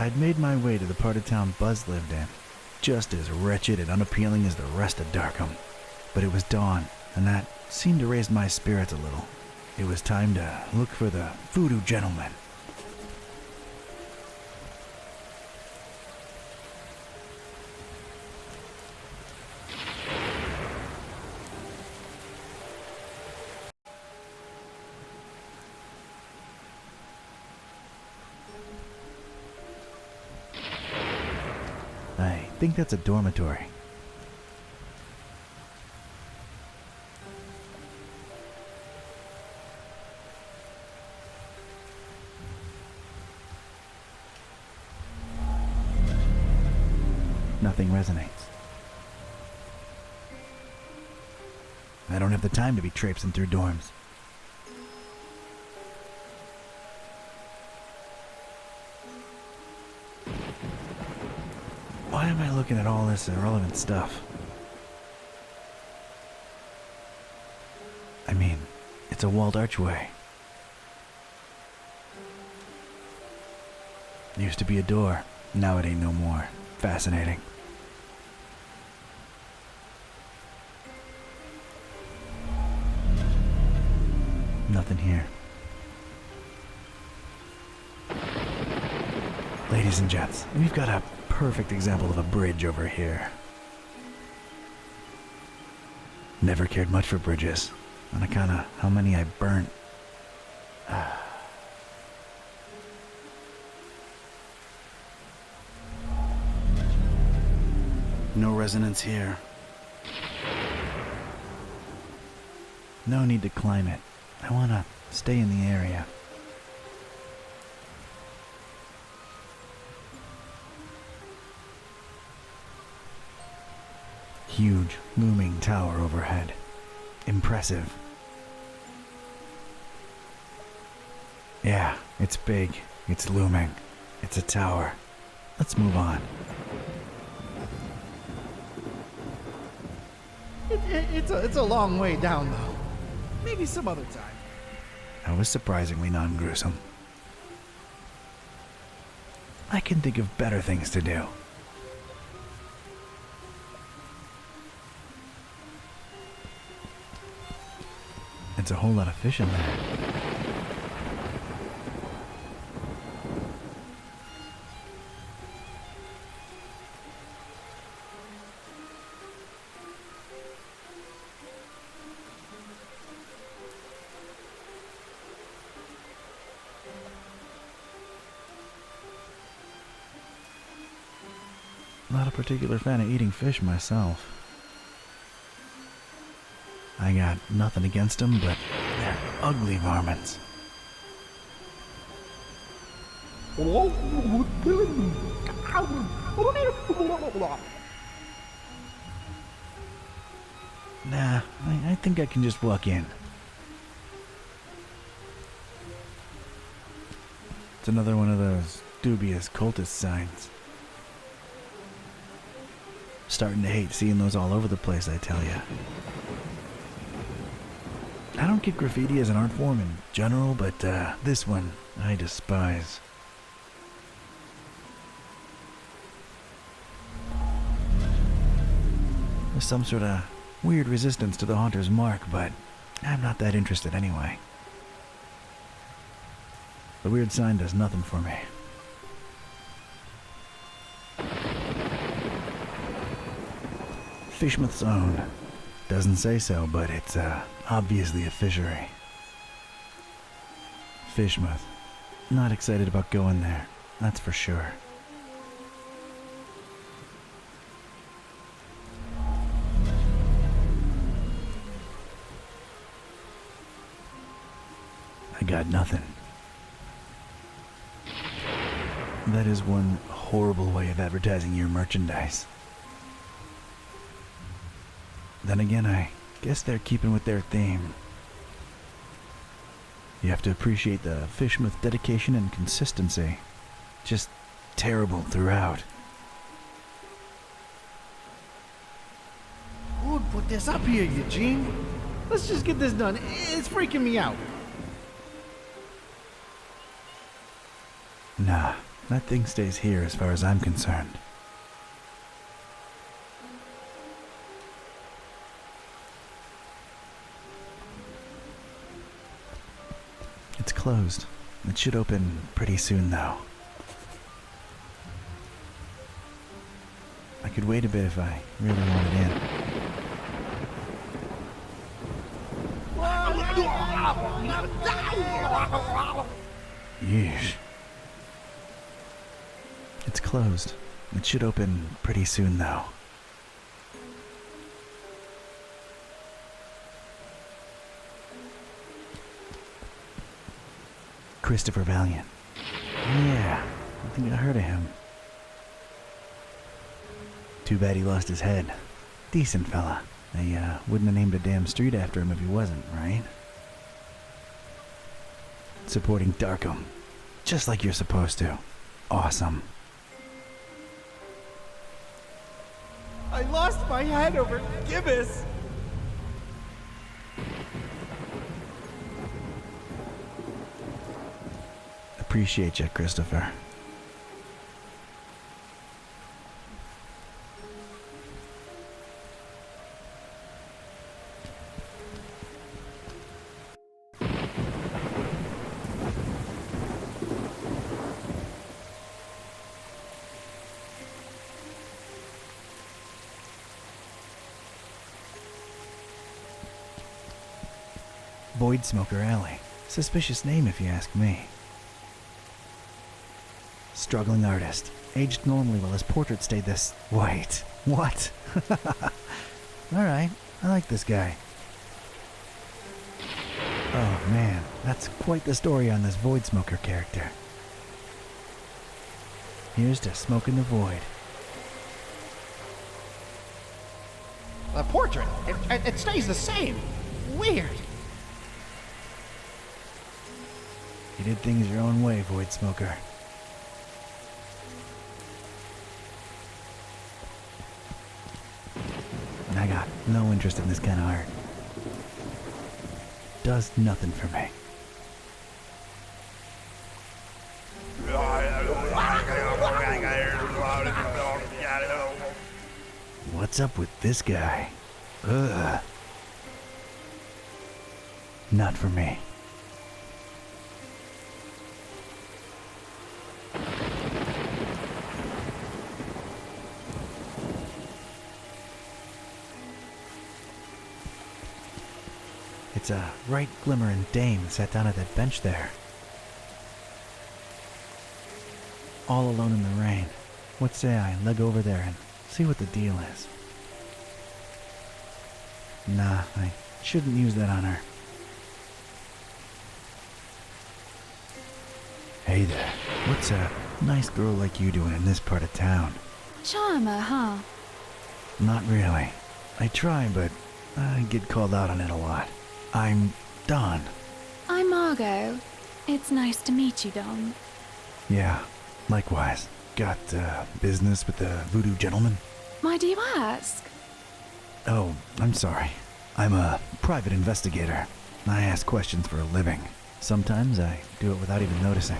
I'd made my way to the part of town Buzz lived in, just as wretched and unappealing as the rest of Darkхэm. But it was dawn, and that seemed to raise my spirits a little. It was time to look for the voodoo gentleman. I think that's a dormitory. Nothing resonates. I don't have the time to be traipsing through dorms. Why am I looking at all this irrelevant stuff? I mean, it's a walled archway. Used to be a door, now it ain't no more. Fascinating. Nothing here. Ladies and gents, we've got a perfect example of a bridge over here. Never cared much for bridges, on account of how many I burnt. No resonance here. No need to climb it. I want to stay in the area. Huge, looming tower overhead. Impressive. Yeah, it's big. It's looming. It's a tower. Let's move on. It's a long way down, though. Maybe some other time. That was surprisingly non-gruesome. I can think of better things to do. It's a whole lot of fish in there. Not a particular fan of eating fish myself. I got nothing against them, but they're ugly varmints. Nah, I think I can just walk in. It's another one of those dubious cultist signs. Starting to hate seeing those all over the place, I tell ya. I don't get graffiti as an art form in general, but this one I despise. There's some sort of weird resistance to the haunter's mark, but I'm not that interested anyway. The weird sign does nothing for me. Fishmouth's own. Doesn't say so, but it's obviously a fishery. Fishmouth. Not excited about going there, that's for sure. I got nothing. That is one horrible way of advertising your merchandise. Then again, I guess they're keeping with their theme. You have to appreciate the Fishmouth dedication and consistency. Just terrible throughout. Who would put this up here, Eugene? Let's just get this done. It's freaking me out. Nah, That thing stays here as far as I'm concerned. It's closed. It should open pretty soon, though. I could wait a bit if I really wanted in. Yeesh. It's closed. It should open pretty soon, though. Christopher Valiant. Yeah, I think I heard of him. Too bad he lost his head. Decent fella. They wouldn't have named a damn street after him if he wasn't, right? Supporting Darkхэm. Just like you're supposed to. Awesome. I lost my head over Gibbous. Appreciate you, Christopher. Void Smoker Alley. Suspicious name if you ask me. Struggling artist. Aged normally while his portrait stayed this... Wait. What? Alright. I like this guy. Oh man, that's quite the story on this Void Smoker character. Here's to smoking the void. The portrait, it stays the same. Weird. You did things your own way, Void Smoker. I got no interest in this kind of art. Does nothing for me. What's up with this guy? Ugh. Not for me. It's a right glimmering dame sat down at that bench there. All alone in the rain. What say I leg over there and see what the deal is? Nah, I shouldn't use that on her. Hey there, what's a nice girl like you doing in this part of town? Charmer, huh? Not really. I try, but I get called out on it a lot. I'm Don. I'm Margot. It's nice to meet you, Don. Yeah, likewise. Got business with the voodoo gentleman? Why do you ask? Oh, I'm sorry. I'm a private investigator. I ask questions for a living. Sometimes I do it without even noticing.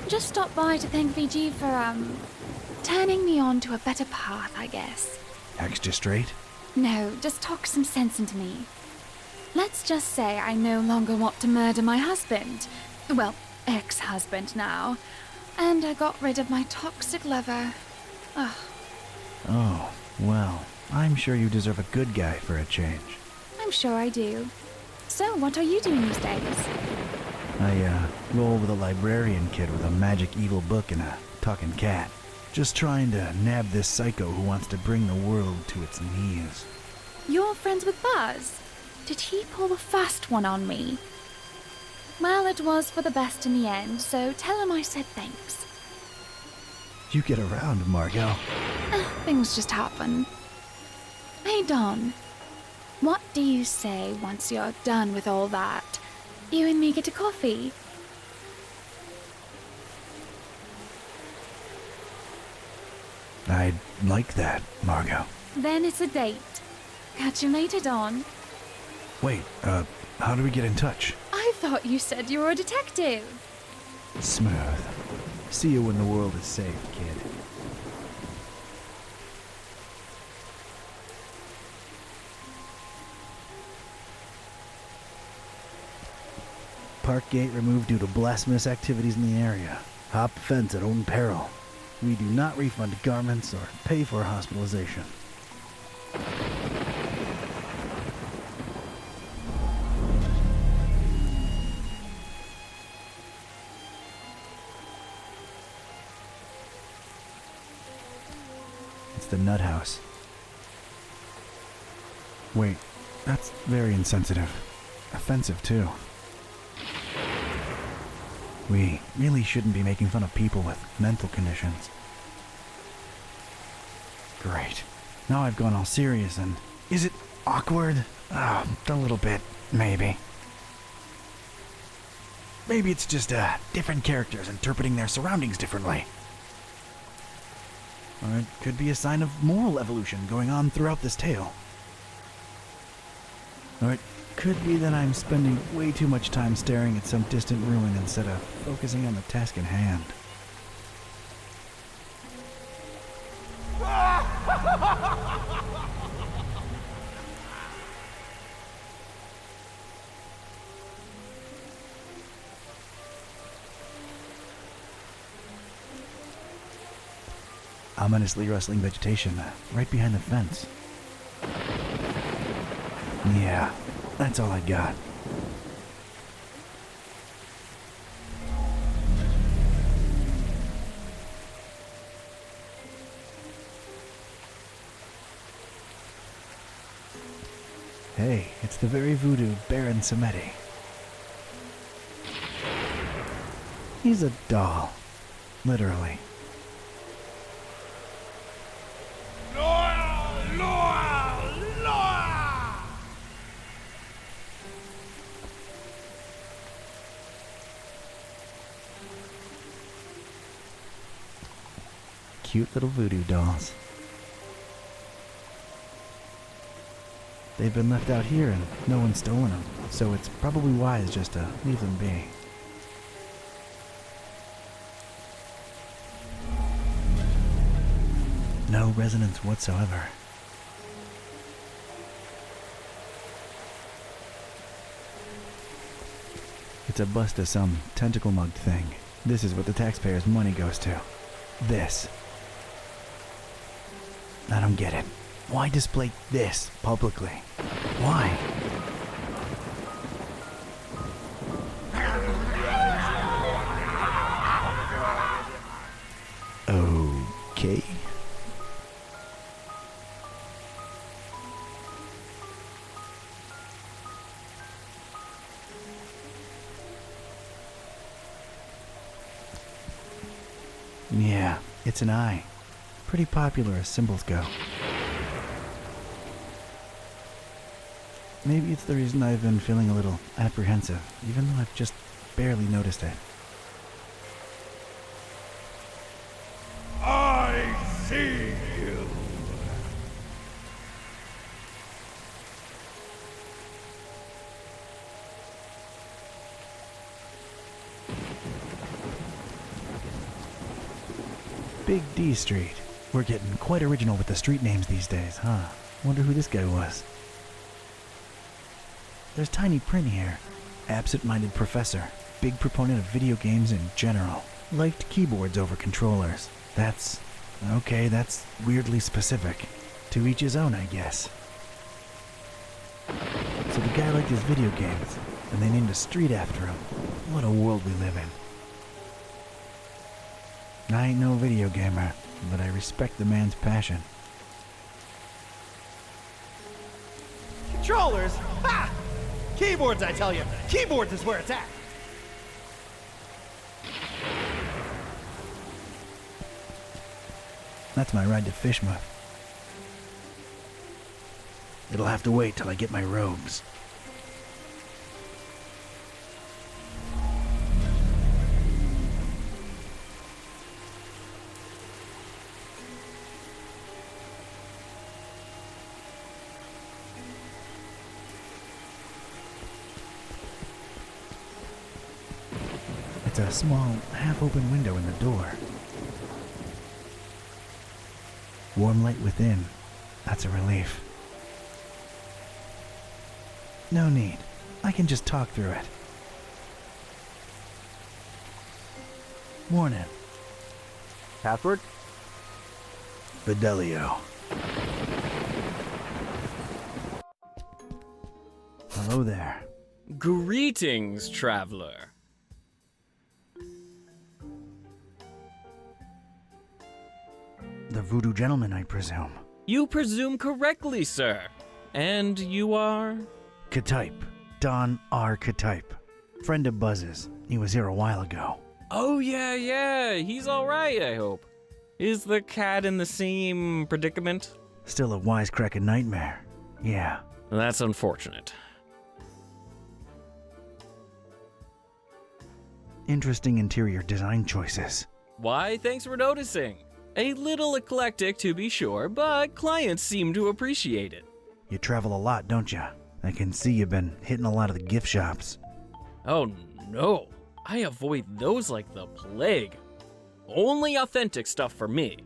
Just stopped by to thank VG for, turning me on to a better path, I guess. Extra straight? No, just talk some sense into me. Let's just say I no longer want to murder my husband. Well, ex-husband now. And I got rid of my toxic lover. Ugh. Oh, well, I'm sure you deserve a good guy for a change. I'm sure I do. So, what are you doing these days? I, roll with a librarian kid with a magic evil book and a talking cat. Just trying to nab this psycho who wants to bring the world to its knees. You're friends with Baz? Did he pull the fast one on me? Well, it was for the best in the end, so tell him I said thanks. You get around, Margot. Things just happen. Hey, Don. What do you say once you're done with all that? You and me get a coffee? I'd like that, Margot. Then it's a date. Catch you later, Don. Wait, how do we get in touch? I thought you said you were a detective. Smooth. See you when the world is safe, kid. Park gate removed due to blasphemous activities in the area. Hop fence at own peril. We do not refund garments or pay for hospitalization. It's the nut house. Wait, that's very insensitive. Offensive, too. We really shouldn't be making fun of people with mental conditions. Great. Now I've gone all serious and... Is it awkward? A little bit, maybe. Maybe it's just different characters interpreting their surroundings differently. Or it could be a sign of moral evolution going on throughout this tale. Or it could be that I'm spending way too much time staring at some distant ruin instead of focusing on the task at hand. Ominously rustling vegetation right behind the fence. Yeah, that's all I got. Hey, it's the very voodoo Baron Samedi. He's a doll. Literally. Cute little voodoo dolls. They've been left out here and no one's stolen them, so it's probably wise just to leave them be. No resonance whatsoever. It's a bust of some tentacle-mugged thing. This is what the taxpayers' money goes to. This. I don't get it. Why display this publicly? Why? Okay. Yeah, it's an eye. Pretty popular as symbols go. Maybe it's the reason I've been feeling a little apprehensive, even though I've just barely noticed it. I see you. Big D Street. We're getting quite original with the street names these days, huh? Wonder who this guy was. There's tiny print here. Absent-minded professor. Big proponent of video games in general. Liked keyboards over controllers. That's weirdly specific. To each his own, I guess. So the guy liked his video games, and they named a street after him. What a world we live in. I ain't no video gamer, but I respect the man's passion. Controllers? Ha! Keyboards, I tell you. Keyboards is where it's at. That's my ride to Fishmouth. It'll have to wait till I get my robes. It's a small, half-open window in the door. Warm light within. That's a relief. No need. I can just talk through it. Morning. Password? Fidelio. Hello there. Greetings, traveler. The voodoo gentleman, I presume. You presume correctly, sir. And you are? Ktype. Don R. Ktype. Friend of Buzz's. He was here a while ago. Oh, yeah, he's alright, I hope. Is the cat in the same predicament? Still a wisecracking nightmare. Yeah. That's unfortunate. Interesting interior design choices. Why, thanks for noticing. A little eclectic, to be sure, but clients seem to appreciate it. You travel a lot, don't ya? I can see you've been hitting a lot of the gift shops. Oh, no. I avoid those like the plague. Only authentic stuff for me.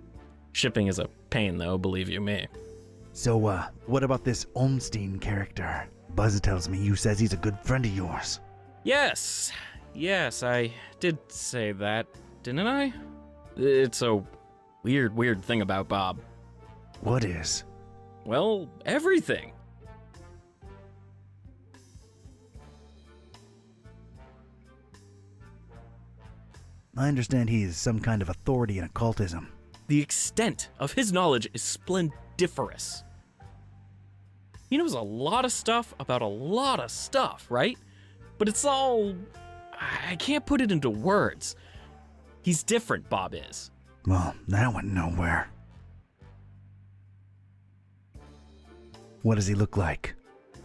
Shipping is a pain, though, believe you me. So, what about this Olmstein character? Buzz tells me you says he's a good friend of yours. Yes, I did say that, didn't I? It's a weird thing about Bob. What is? Well, everything. I understand he is some kind of authority in occultism. The extent of his knowledge is splendiferous. He knows a lot of stuff about a lot of stuff, right? But it's all... I can't put it into words. He's different, Bob is. Well, that went nowhere. What does he look like?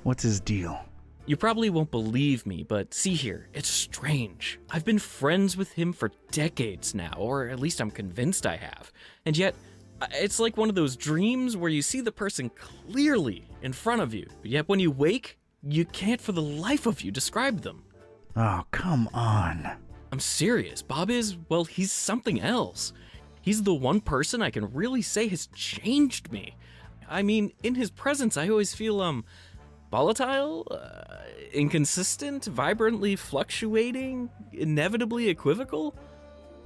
What's his deal? You probably won't believe me, but see here, it's strange. I've been friends with him for decades now, or at least I'm convinced I have. And yet, it's like one of those dreams where you see the person clearly in front of you, but yet when you wake, you can't for the life of you describe them. Oh, come on. I'm serious. Bob is, well, he's something else. He's the one person I can really say has changed me. I mean, in his presence, I always feel, volatile, inconsistent, vibrantly fluctuating, inevitably equivocal.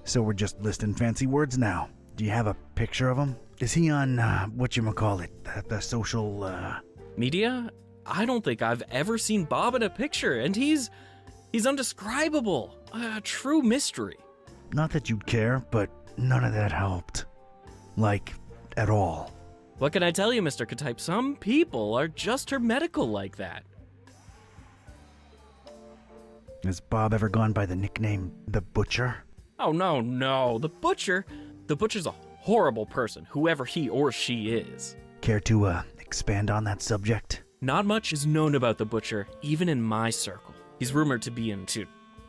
So we're just listing fancy words now. Do you have a picture of him? Is he on, whatchamacallit, the social, Media? I don't think I've ever seen Bob in a picture, and he's undescribable. A true mystery. Not that you'd care, but none of that helped. Like, at all. What can I tell you, Mr. Ktype? Some people are just hermetical like that. Has Bob ever gone by the nickname The Butcher? Oh, no. The Butcher's a horrible person, whoever he or she is. Care to, expand on that subject? Not much is known about the Butcher, even in my circle. He's rumored to be into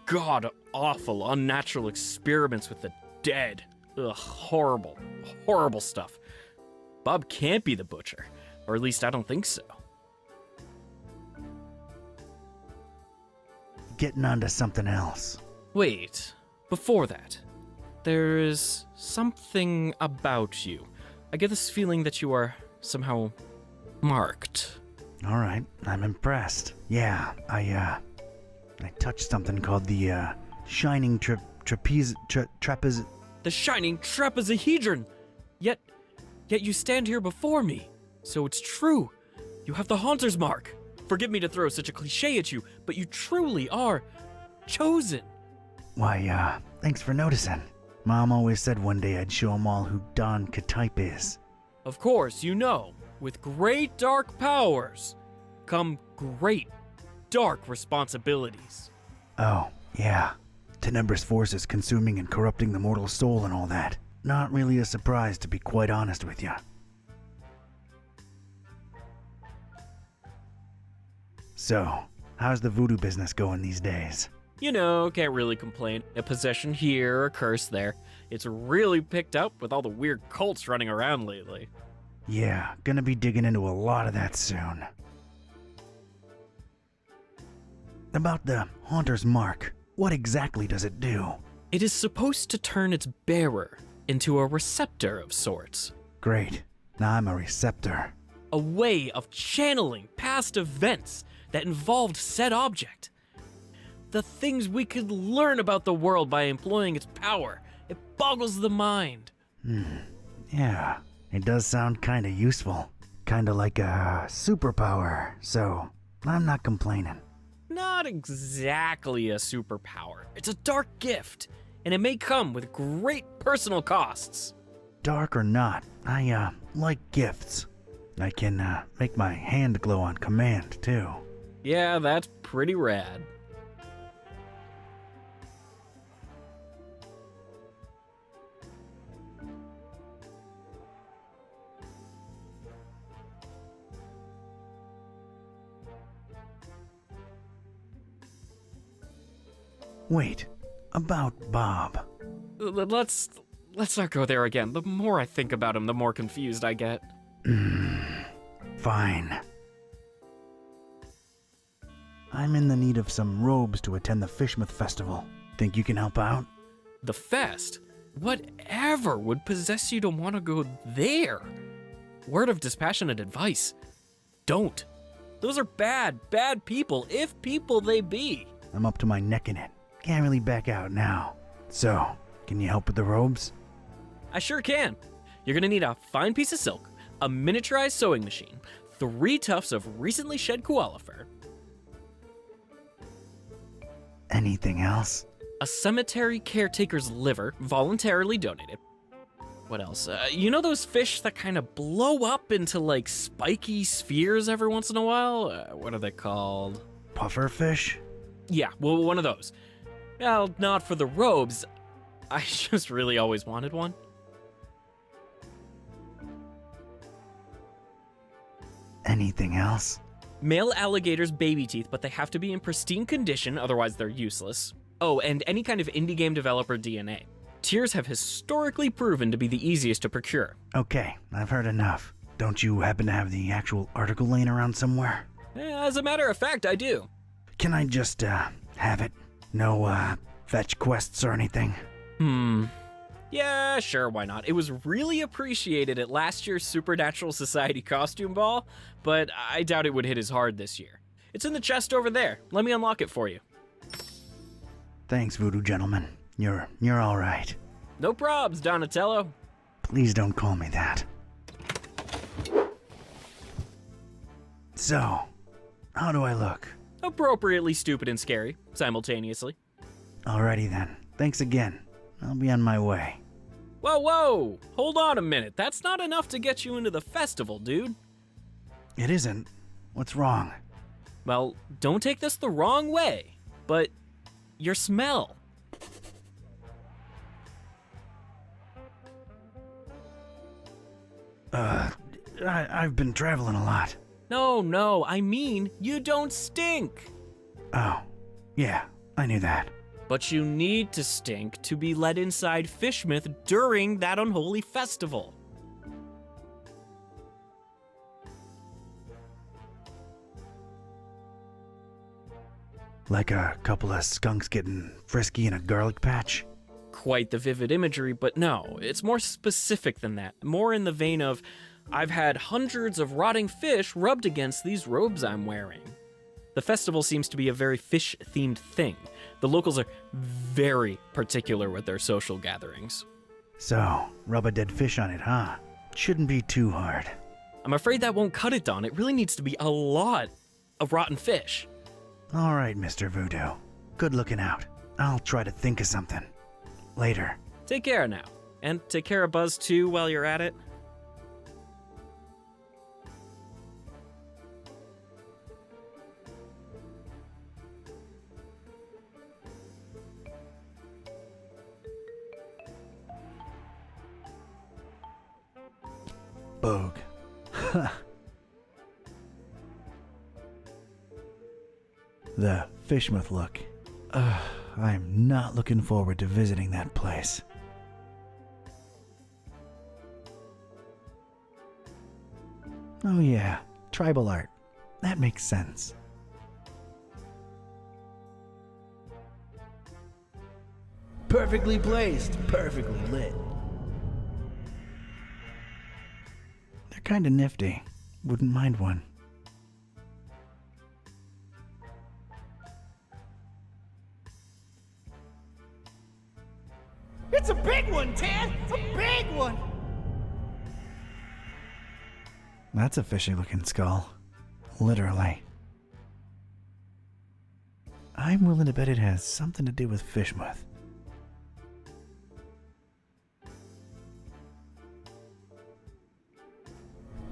god-awful, unnatural experiments with the dead. Ugh, horrible stuff. Bob can't be the Butcher, or at least I don't think so. Getting onto something else. Wait, before that, there's something about you. I get this feeling that you are somehow marked. All right, I'm impressed. Yeah, I touched something called the, shining trapeze... The shining trapezohedron! Yet you stand here before me. So it's true. You have the Haunter's mark. Forgive me to throw such a cliche at you, but you truly are chosen. Why, thanks for noticing. Mom always said one day I'd show 'em all who Don Ktype is. Of course, you know, with great dark powers come great dark responsibilities. Oh, yeah. Tenebrous forces consuming and corrupting the mortal soul and all that. Not really a surprise, to be quite honest with you. So, how's the voodoo business going these days? You know, can't really complain. A possession here, a curse there. It's really picked up with all the weird cults running around lately. Yeah, gonna be digging into a lot of that soon. About the Haunter's Mark, what exactly does it do? It is supposed to turn its bearer into a receptor of sorts. Great. Now I'm a receptor. A way of channeling past events that involved said object. The things we could learn about the world by employing its power. It boggles the mind. Yeah, it does sound kinda useful. Kinda like a superpower, so I'm not complaining. Not exactly a superpower. It's a dark gift, and it may come with great personal costs. Dark or not, I like gifts. I can make my hand glow on command, too. Yeah, that's pretty rad. Wait, about Bob. Let's not go there again. The more I think about him, the more confused I get. Fine. I'm in the need of some robes to attend the Fishmouth Festival. Think you can help out? The fest? Whatever would possess you to want to go there? Word of dispassionate advice. Don't. Those are bad people, if people they be. I'm up to my neck in it. Can't really back out now. So, can you help with the robes? I sure can. You're gonna need a fine piece of silk, a miniaturized sewing machine, 3 tufts of recently shed koala fur. Anything else? A cemetery caretaker's liver, voluntarily donated. What else? You know those fish that kind of blow up into like spiky spheres every once in a while? What are they called? Pufferfish? Yeah, well, one of those. Well, not for the robes. I just really always wanted one. Anything else? Male alligators' baby teeth, but they have to be in pristine condition, otherwise they're useless. Oh, and any kind of indie game developer DNA. Tears have historically proven to be the easiest to procure. Okay, I've heard enough. Don't you happen to have the actual article laying around somewhere? As a matter of fact, I do. Can I just, have it? No, fetch quests or anything? Yeah, sure, why not? It was really appreciated at last year's Supernatural Society costume ball, but I doubt it would hit as hard this year. It's in the chest over there. Let me unlock it for you. Thanks, Voodoo Gentleman. You're all right. No probs, Donatello. Please don't call me that. So, how do I look? Appropriately stupid and scary, simultaneously. Alrighty then. Thanks again. I'll be on my way. Whoa! Hold on a minute. That's not enough to get you into the festival, dude. It isn't. What's wrong? Well, don't take this the wrong way, but your smell. I've been traveling a lot. No, I mean, you don't stink. Oh, yeah, I knew that. But you need to stink to be let inside Fishmouth during that unholy festival. Like a couple of skunks getting frisky in a garlic patch? Quite the vivid imagery, but no, it's more specific than that. More in the vein of, I've had hundreds of rotting fish rubbed against these robes I'm wearing. The festival seems to be a very fish-themed thing. The locals are very particular with their social gatherings. So, rub a dead fish on it, huh? Shouldn't be too hard. I'm afraid that won't cut it, Don. It really needs to be a lot of rotten fish. All right, Mr. Voodoo. Good looking out. I'll try to think of something. Later. Take care now. And take care of Buzz too while you're at it. Bogue. The Fishmouth look. I'm not looking forward to visiting that place. Oh yeah, tribal art. That makes sense. Perfectly placed, perfectly lit. They're kinda nifty. Wouldn't mind one. It's a big one, Ted! A big one! That's a fishy looking skull. Literally. I'm willing to bet it has something to do with Fishmouth.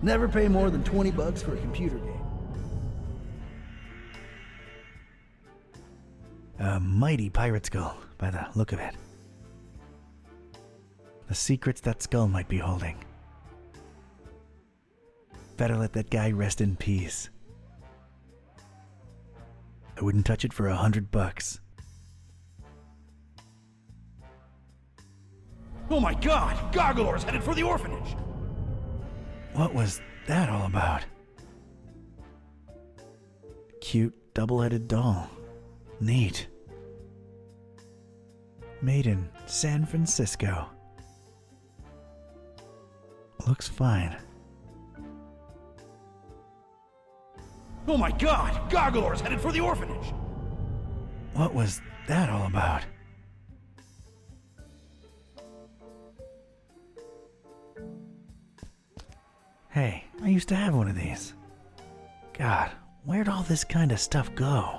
Never pay more than $20 for a computer game. A mighty pirate skull, by the look of it. The secrets that skull might be holding. Better let that guy rest in peace. I wouldn't touch it for $100. Oh my god! Gargolor's headed for the orphanage! What was that all about? Cute double-headed doll. Neat. Made in San Francisco. Looks fine. Oh my god! Gargolor's headed for the orphanage! What was that all about? Hey, I used to have one of these. God, where'd all this kind of stuff go?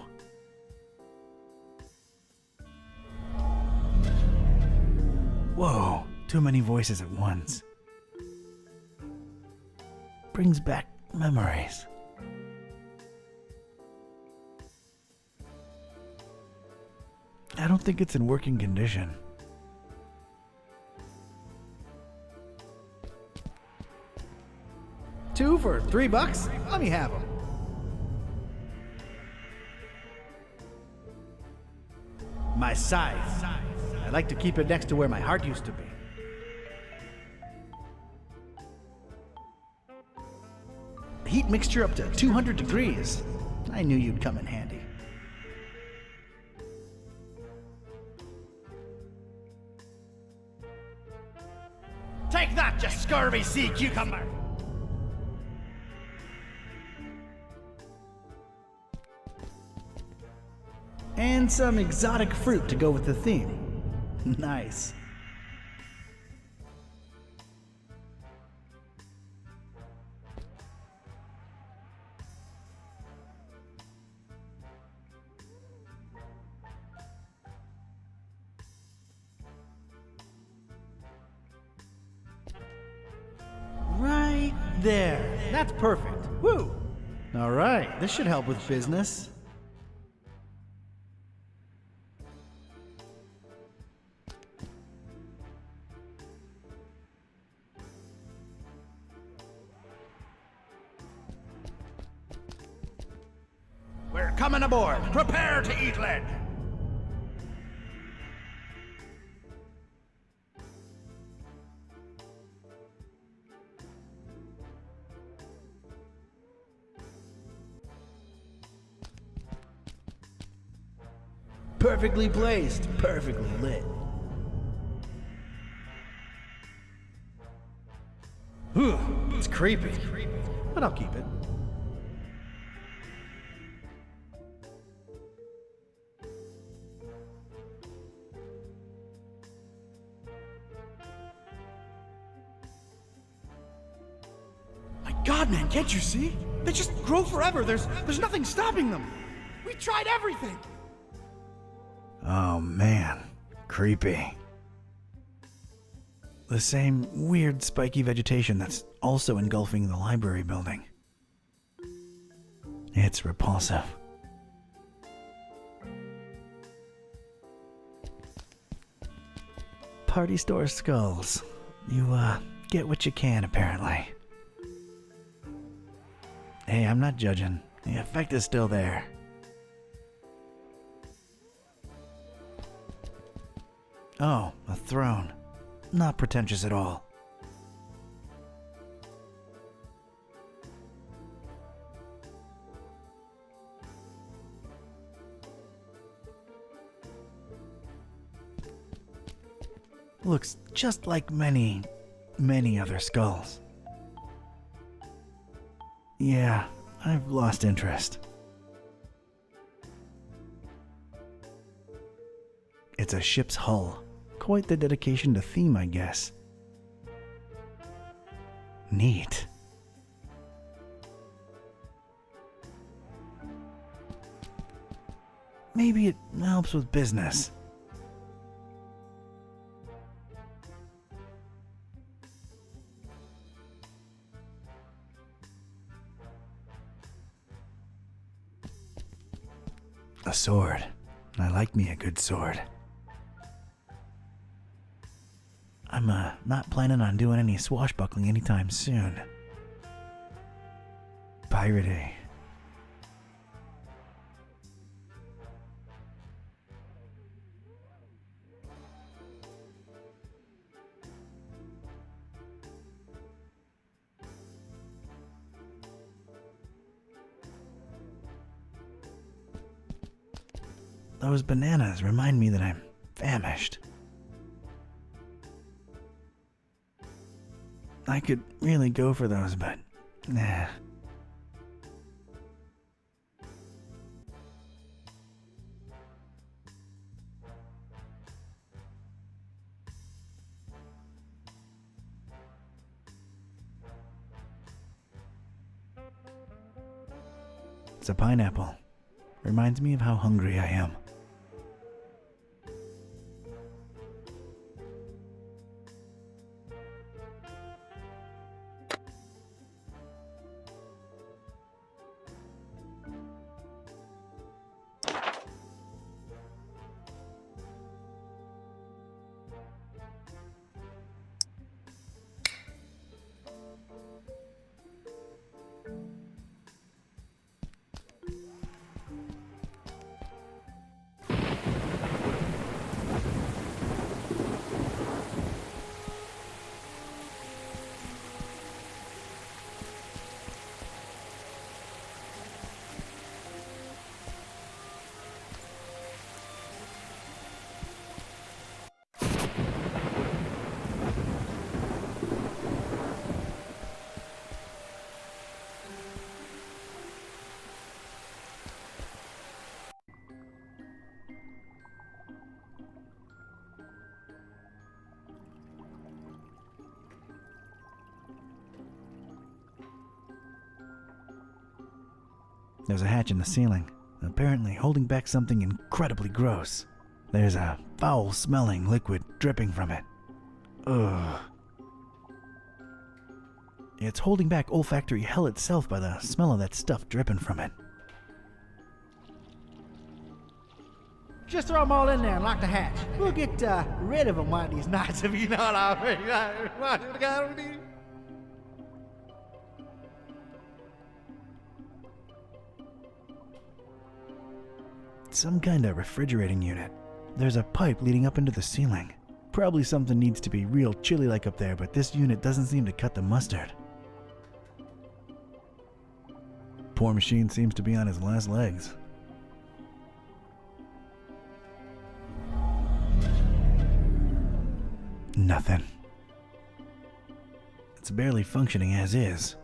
Whoa, too many voices at once. Brings back memories. I don't think it's in working condition. Two for $3? Let me have them. My size. I like to keep it next to where my heart used to be. Heat mixture up to 200 degrees. I knew you'd come in handy. Take that, you scurvy sea cucumber! And some exotic fruit to go with the theme. Nice. Right there. That's perfect. Woo! All right, this should help with business. We're coming aboard. Prepare to eat lead. Perfectly placed, perfectly lit. Whew, it's creepy, but I'll keep it. My God, man, can't you see? They just grow forever. There's nothing stopping them. We tried everything. Oh man, creepy. The same weird spiky vegetation that's also engulfing the library building. It's repulsive. Party store skulls. You, get what you can, apparently. Hey, I'm not judging. The effect is still there. Oh, a throne. Not pretentious at all. looks just like many, many other skulls. Yeah, I've lost interest. It's a ship's hull. Quite the dedication to theme, I guess. Neat. Maybe it helps with business. A sword. I like me a good sword. I'm not planning on doing any swashbuckling anytime soon. Pirating. Those bananas remind me that I'm famished. I could really go for those, but nah. It's a pineapple. Reminds me of how hungry I am. There's a hatch in the ceiling, apparently holding back something incredibly gross. There's a foul-smelling liquid dripping from it. Ugh. It's holding back olfactory hell itself by the smell of that stuff dripping from it. Just throw them all in there and lock the hatch. We'll get rid of them one of these nights if you know what I mean. Some kind of refrigerating unit. There's a pipe leading up into the ceiling. Probably something needs to be real chilly-like up there, but this unit doesn't seem to cut the mustard. Poor machine seems to be on his last legs. Nothing. It's barely functioning as is.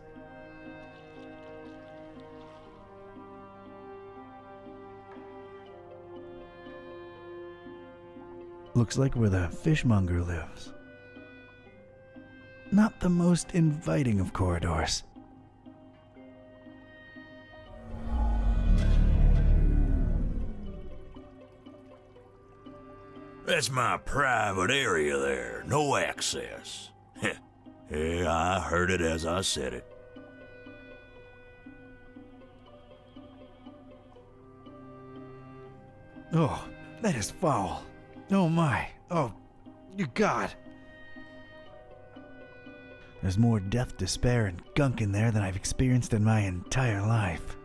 Looks like where the fishmonger lives. Not the most inviting of corridors. That's my private area there. No access. Yeah, I heard it as I said it. Oh, that is foul. Oh my. Oh, you God. There's more death, despair, and gunk in there than I've experienced in my entire life.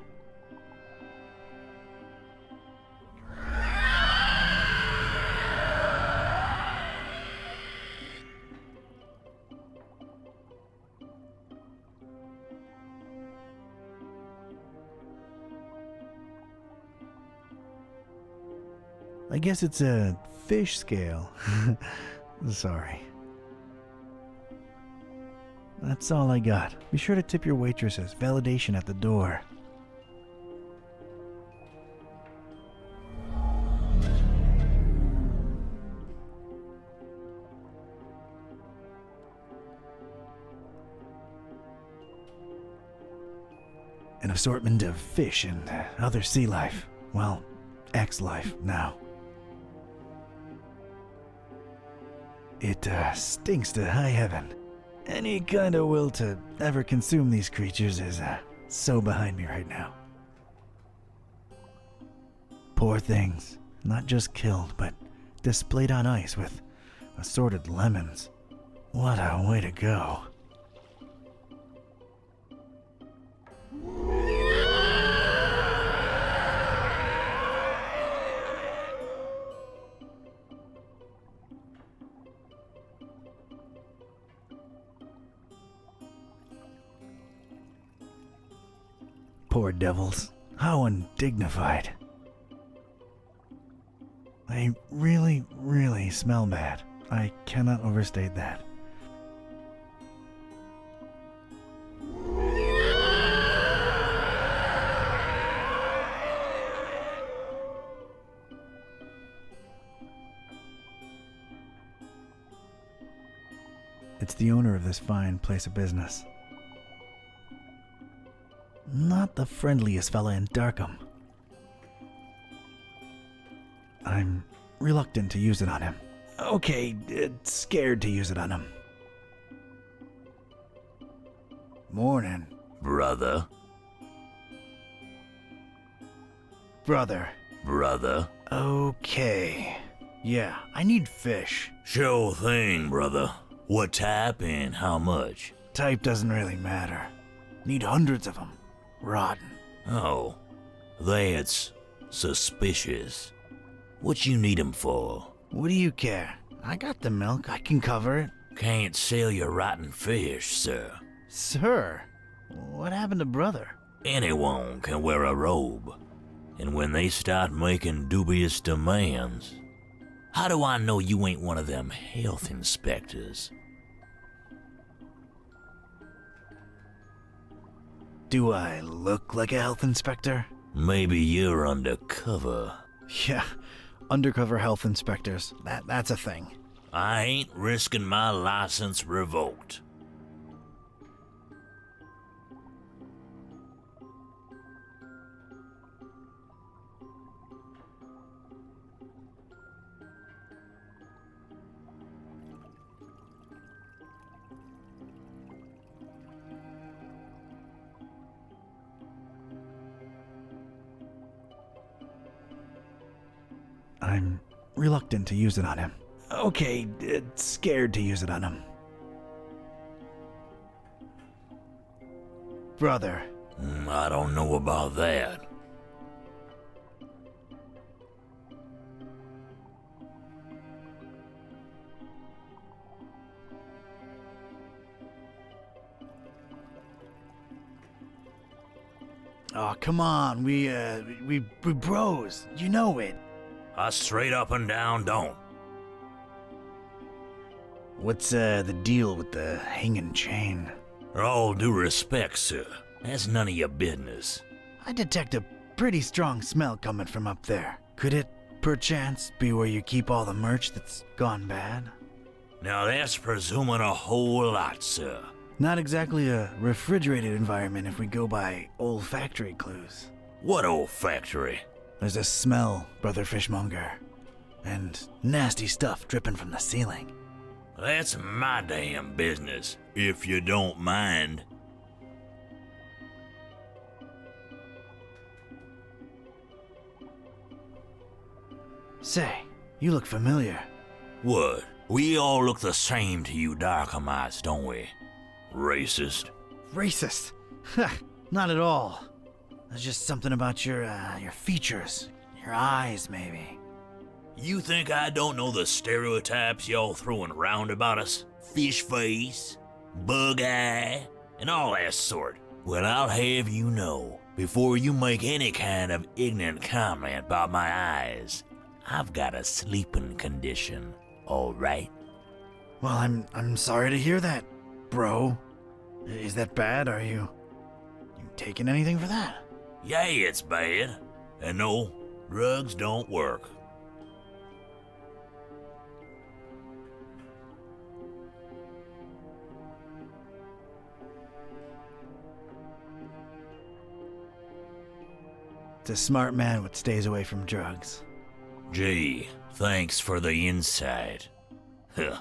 I guess it's a fish scale. Sorry. That's all I got. Be sure to tip your waitresses. Validation at the door. An assortment of fish and other sea life. Well, X-life now. It stinks to high heaven. Any kind of will to ever consume these creatures is so behind me right now. Poor things, not just killed, but displayed on ice with assorted lemons. What a way to go. Poor devils. How undignified. They really, really smell bad. I cannot overstate that. It's the owner of this fine place of business. Not the friendliest fella in Darkхэm. I'm reluctant to use it on him. Okay, scared to use it on him. Morning. Brother. Brother. Brother. Okay. Yeah, I need fish. Sure thing, brother. What type and how much? Type doesn't really matter. Need hundreds of them. Rotten. Oh, that's suspicious. What you need 'em for? What do you care? I got the milk. I can cover it. Can't sell your rotten fish, sir. Sir, what happened to brother? Anyone can wear a robe. And when they start making dubious demands, how do I know you ain't one of them health inspectors? Do I look like a health inspector? Maybe you're undercover. Yeah, undercover health inspectors. That's a thing. I ain't risking my license revoked. I'm reluctant to use it on him. Okay, scared to use it on him. Brother. I don't know about that. Oh, come on, we bros. You know it. I straight up and down don't. What's the deal with the hanging chain? All due respect, sir. That's none of your business. I detect a pretty strong smell coming from up there. Could it, perchance, be where you keep all the merch that's gone bad? Now that's presuming a whole lot, sir. Not exactly a refrigerated environment if we go by olfactory clues. What old factory? There's a smell, Brother Fishmonger, and nasty stuff dripping from the ceiling. That's my damn business, if you don't mind. Say, you look familiar. What? We all look the same to you Darkhamites, don't we? Racist. Racist? Not at all. There's just something about your features, your eyes, maybe. You think I don't know the stereotypes y'all throwing around about us? Fish face, bug eye, and all that sort. Well, I'll have you know, before you make any kind of ignorant comment about my eyes, I've got a sleeping condition, all right? Well, I'm sorry to hear that, bro. Is that bad? Are you taking anything for that? Yeah, it's bad. And no, drugs don't work. It's a smart man what stays away from drugs. Gee, thanks for the insight. Huh.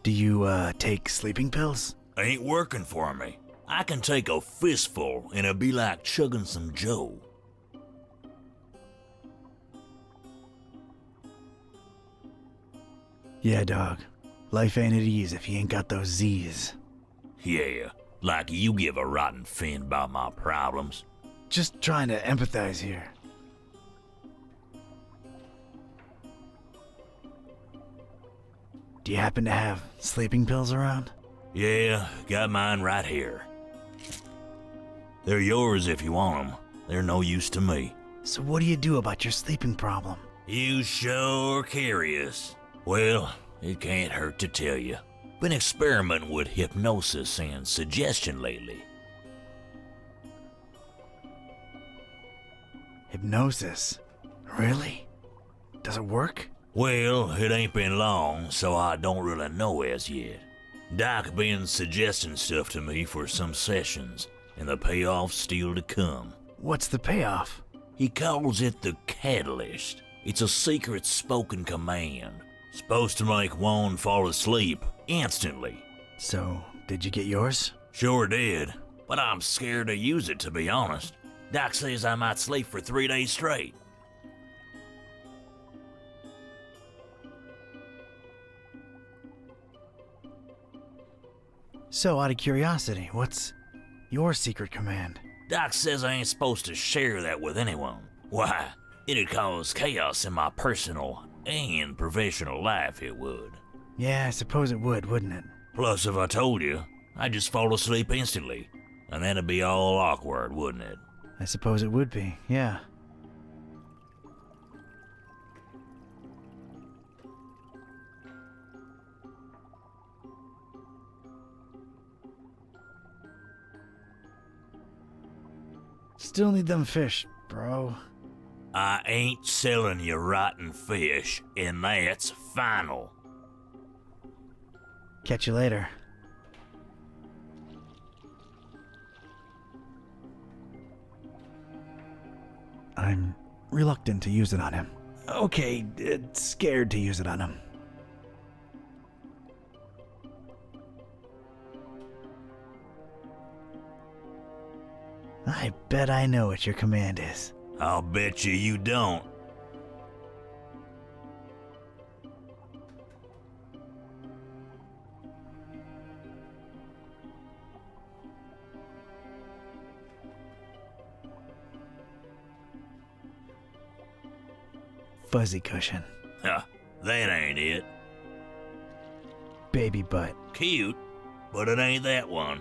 Do you, take sleeping pills? Ain't working for me. I can take a fistful and it'd be like chugging some Joe. Yeah, dog. Life ain't at ease if you ain't got those Z's. Yeah, like you give a rotten fin about my problems. Just trying to empathize here. Do you happen to have sleeping pills around? Yeah, got mine right here. They're yours if you want them. They're no use to me. So what do you do about your sleeping problem? You sure curious. Well, it can't hurt to tell you. Been experimenting with hypnosis and suggestion lately. Hypnosis? Really? Does it work? Well, it ain't been long, so I don't really know as yet. Doc been suggesting stuff to me for some sessions, and the payoff's still to come. What's the payoff? He calls it the catalyst. It's a secret spoken command. Supposed to make one fall asleep instantly. So, did you get yours? Sure did, but I'm scared to use it, to be honest. Doc says I might sleep for 3 days straight. So, out of curiosity, what's your secret command? Doc says I ain't supposed to share that with anyone. Why, it'd cause chaos in my personal and professional life, it would. Yeah, I suppose it would, wouldn't it? Plus, if I told you, I'd just fall asleep instantly, and that'd be all awkward, wouldn't it? I suppose it would be, yeah. Still need them fish, bro. I ain't selling you rotten fish, and that's final. Catch you later. I'm reluctant to use it on him. Okay, scared to use it on him. I bet I know what your command is. I'll bet you don't. Fuzzy cushion. Huh, that ain't it. Baby butt. Cute, but it ain't that one.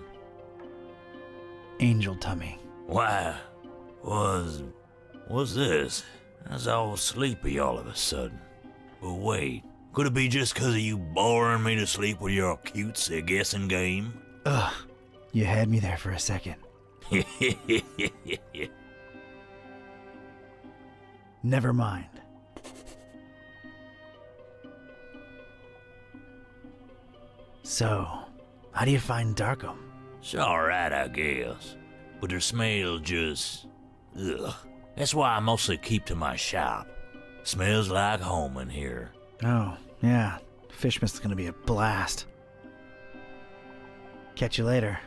Angel tummy. Why, what's this? I was all sleepy all of a sudden. But wait, could it be just 'cause of you boring me to sleep with your cutesy guessing game? Ugh, you had me there for a second. Never mind. So, how do you find Darkхэm? It's alright, I guess. But their smell just... ugh. That's why I mostly keep to my shop. Smells like home in here. Oh, yeah. Fishmas is gonna be a blast. Catch you later.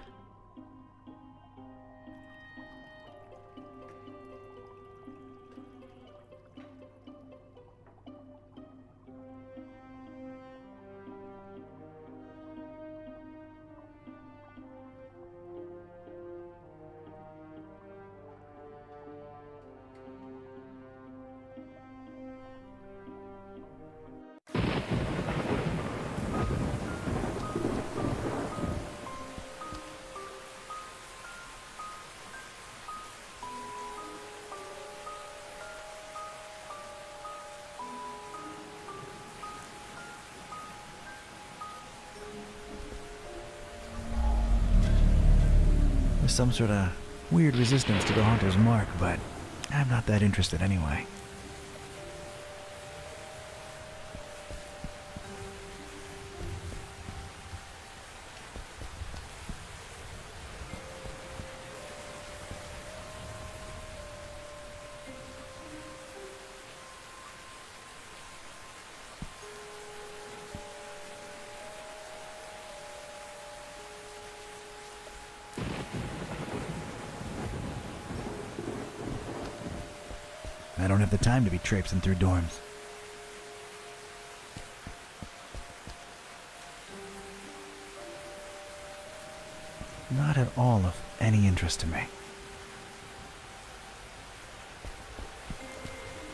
There's some sort of weird resistance to the haunter's mark, but I'm not that interested anyway. I don't have the time to be traipsing through dorms. Not at all of any interest to me.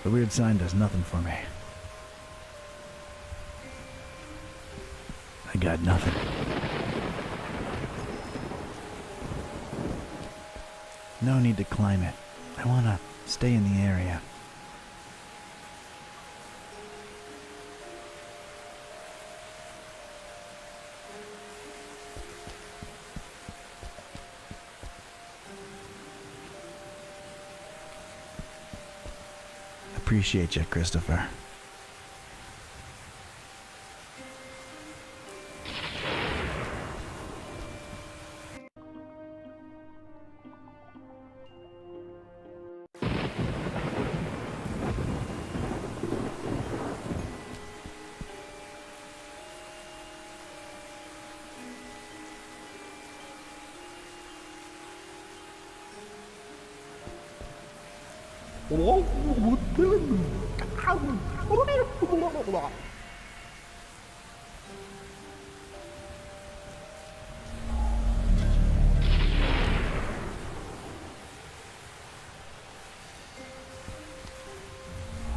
The weird sign does nothing for me. I got nothing. No need to climb it. I want to stay in the area. Appreciate you, Christopher.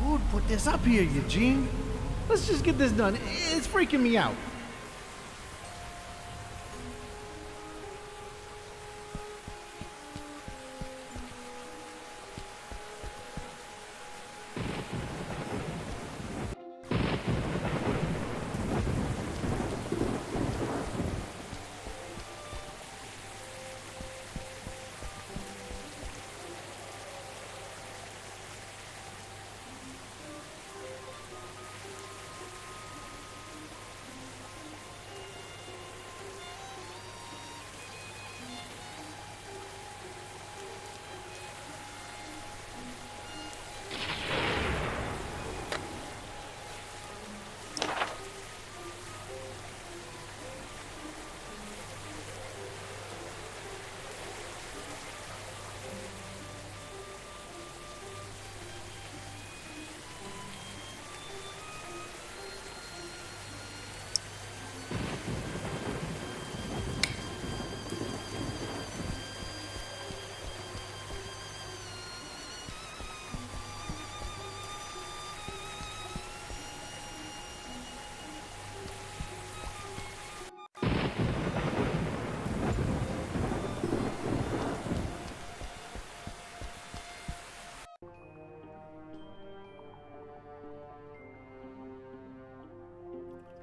Who'd put this up here, Eugene? Let's just get this done. It's freaking me out.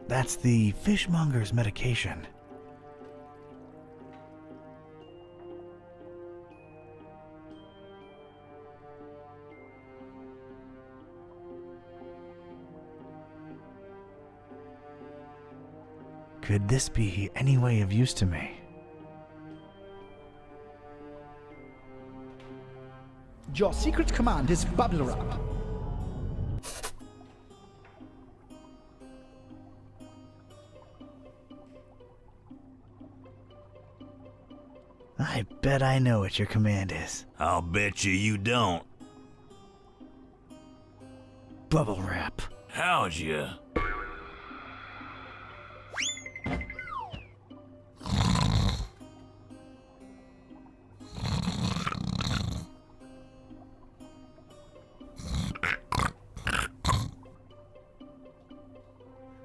That's the fishmonger's medication. Could this be any way of use to me? Your secret command is bubble wrap. I bet I know what your command is. I'll bet you don't. Bubble wrap. How'd you?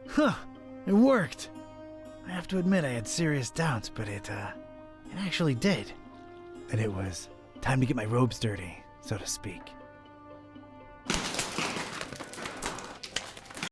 Huh, it worked. I have to admit I had serious doubts, but it actually did. And it was time to get my robes dirty, so to speak.